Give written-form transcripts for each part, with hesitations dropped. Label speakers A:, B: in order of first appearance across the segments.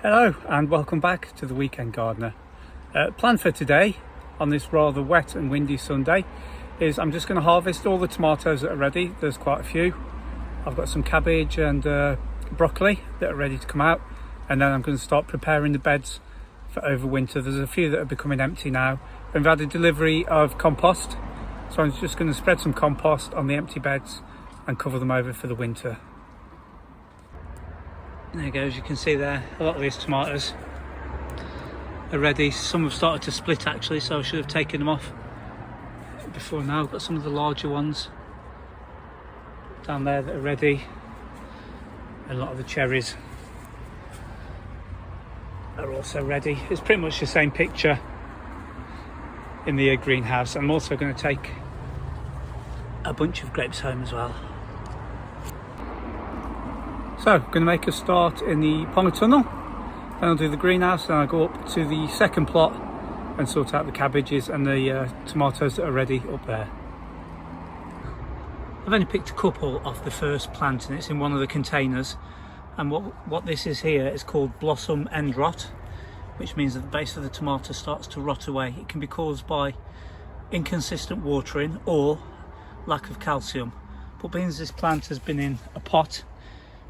A: Hello and welcome back to the Weekend Gardener. Plan for today on this rather wet and windy Sunday is I'm just going to harvest all the tomatoes that are ready. There's quite a few. I've got some cabbage and broccoli that are ready to come out, and then I'm going to start preparing the beds for overwinter. There's a few that are becoming empty now. We've had a delivery of compost, so I'm just going to spread some compost on the empty beds and cover them over for the winter. There you go, as you can see there, a lot of these tomatoes are ready. Some have started to split actually, so I should have taken them off before now. I've got some of the larger ones down there that are ready. A lot of the cherries are also ready. It's pretty much the same picture in the greenhouse. I'm also going to take a bunch of grapes home as well. So, I'm going to make a start in the Ponga tunnel, then I'll do the greenhouse, then I'll go up to the second plot and sort out the cabbages and the tomatoes that are ready up there. I've only picked a couple off the first plant and it's in one of the containers, and what this is here is called blossom end rot, which means that the base of the tomato starts to rot away. It can be caused by inconsistent watering or lack of calcium, but being as this plant has been in a pot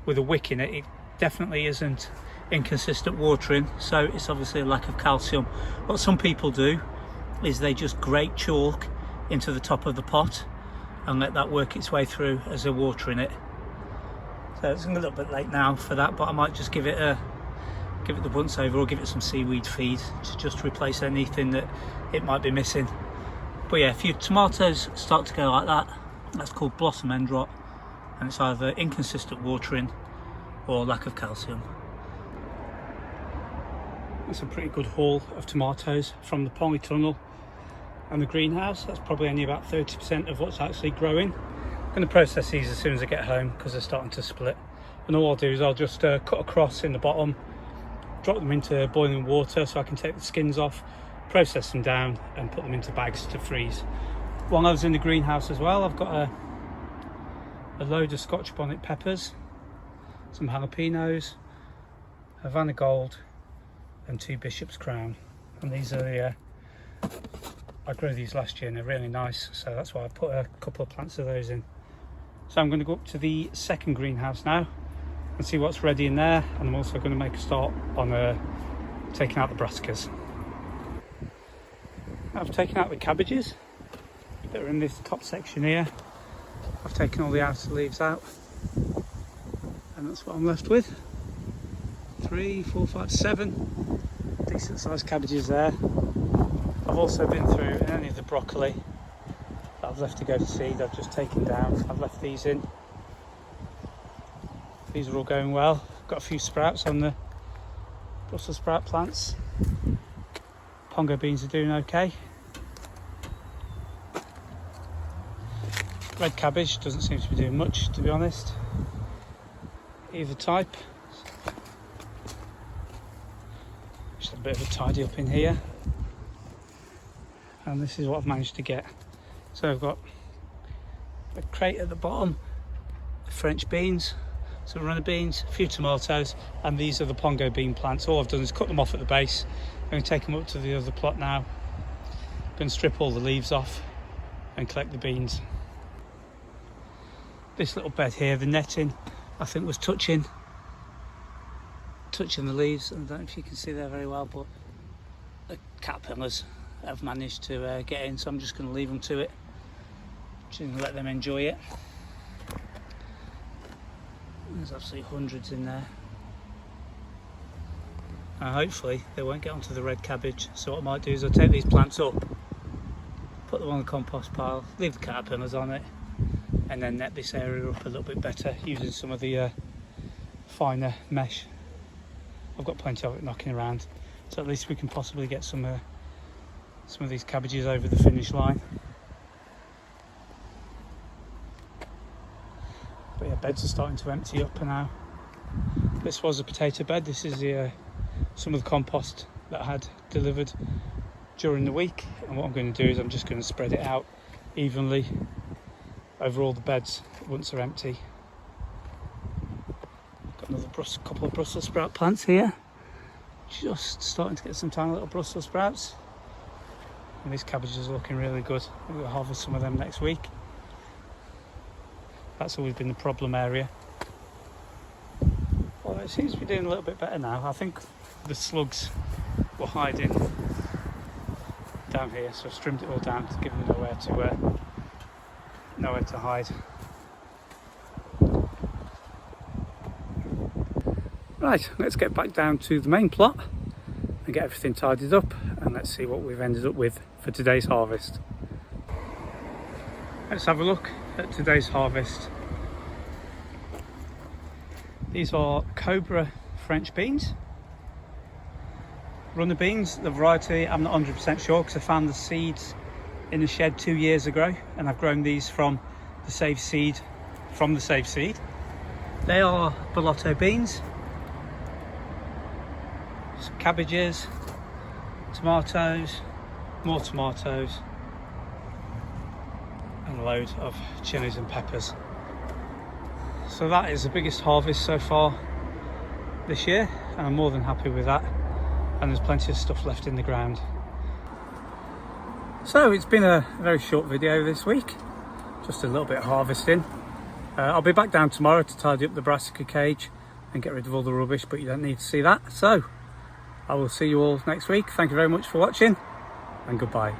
A: with a wick in it, it definitely isn't inconsistent watering, so it's obviously a lack of calcium. What some people do is they just grate chalk into the top of the pot and let that work its way through as they're watering it. So it's a little bit late now for that, but I might just give it the once over or give it some seaweed feed to just replace anything that it might be missing. But yeah, if your tomatoes start to go like that, that's called blossom end rot, and it's either inconsistent watering or lack of calcium. That's a pretty good haul of tomatoes from the Ponga tunnel and the greenhouse. That's probably only about 30% of what's actually growing. I'm going to process these as soon as I get home because they're starting to split. And all I'll do is I'll just cut across in the bottom, drop them into boiling water so I can take the skins off, process them down and put them into bags to freeze. While I was in the greenhouse as well, I've got a load of Scotch bonnet peppers, some jalapenos, Havana Gold and 2 Bishop's Crown. And these are the I grew these last year and they're really nice, so that's why I put a couple of plants of those in. So I'm going to go up to the second greenhouse now and see what's ready in there, and I'm also going to make a start on taking out the brassicas. I've taken out the cabbages that are in this top section here. I've taken all the outer leaves out and that's what I'm left with. 3, 4, 5, 7 decent sized cabbages there. I've also been through any of the broccoli that I've left to go to seed. I've just taken down. I've left these in. These are all going well. I've got a few sprouts on the Brussels sprout plants. Ponga beans are doing okay. Red cabbage doesn't seem to be doing much, to be honest, either type. Just a bit of a tidy up in here, and this is what I've managed to get. So I've got a crate at the bottom of French beans, some runner beans, a few tomatoes, and these are the Ponga bean plants. All I've done is cut them off at the base. I'm going to take them up to the other plot now. I'm going to strip all the leaves off and collect the beans. This little bed here, the netting, I think was touching the leaves. I don't know if you can see there very well, but the caterpillars have managed to get in, so I'm just going to leave them to it. Just going to let them enjoy it. There's absolutely hundreds in there. And hopefully they won't get onto the red cabbage. So what I might do is I'll take these plants up, put them on the compost pile, leave the caterpillars on it, and then net this area up a little bit better using some of the finer mesh. I've got plenty of it knocking around, so at least we can possibly get some of these cabbages over the finish line. But yeah, beds are starting to empty up now. This was a potato bed. This is some of the compost that I had delivered during the week, and what I'm going to do is I'm just going to spread it out evenly over all the beds once they're empty. Got another couple of Brussels sprout plants here. just starting to get some tiny little Brussels sprouts. And these cabbages are looking really good. We'll harvest some of them next week. That's always been the problem area. Well, it seems to be doing a little bit better now. I think the slugs were hiding down here, so I've trimmed it all down to give them nowhere to hide. Right, let's get back down to the main plot and get everything tidied up, and let's see what we've ended up with for today's harvest. Let's have a look at today's harvest. These are Cobra French beans. Runner beans, the variety, I'm not 100% sure because I found the seeds in the shed 2 years ago, and I've grown these from the saved seed. They are Bellotto beans, some cabbages, tomatoes, more tomatoes, and a load of chilies and peppers. So that is the biggest harvest so far this year, and I'm more than happy with that. And there's plenty of stuff left in the ground. So it's been a very short video this week, just a little bit of harvesting. I'll be back down tomorrow to tidy up the brassica cage and get rid of all the rubbish, but you don't need to see that. So I will see you all next week. Thank you very much for watching, and goodbye.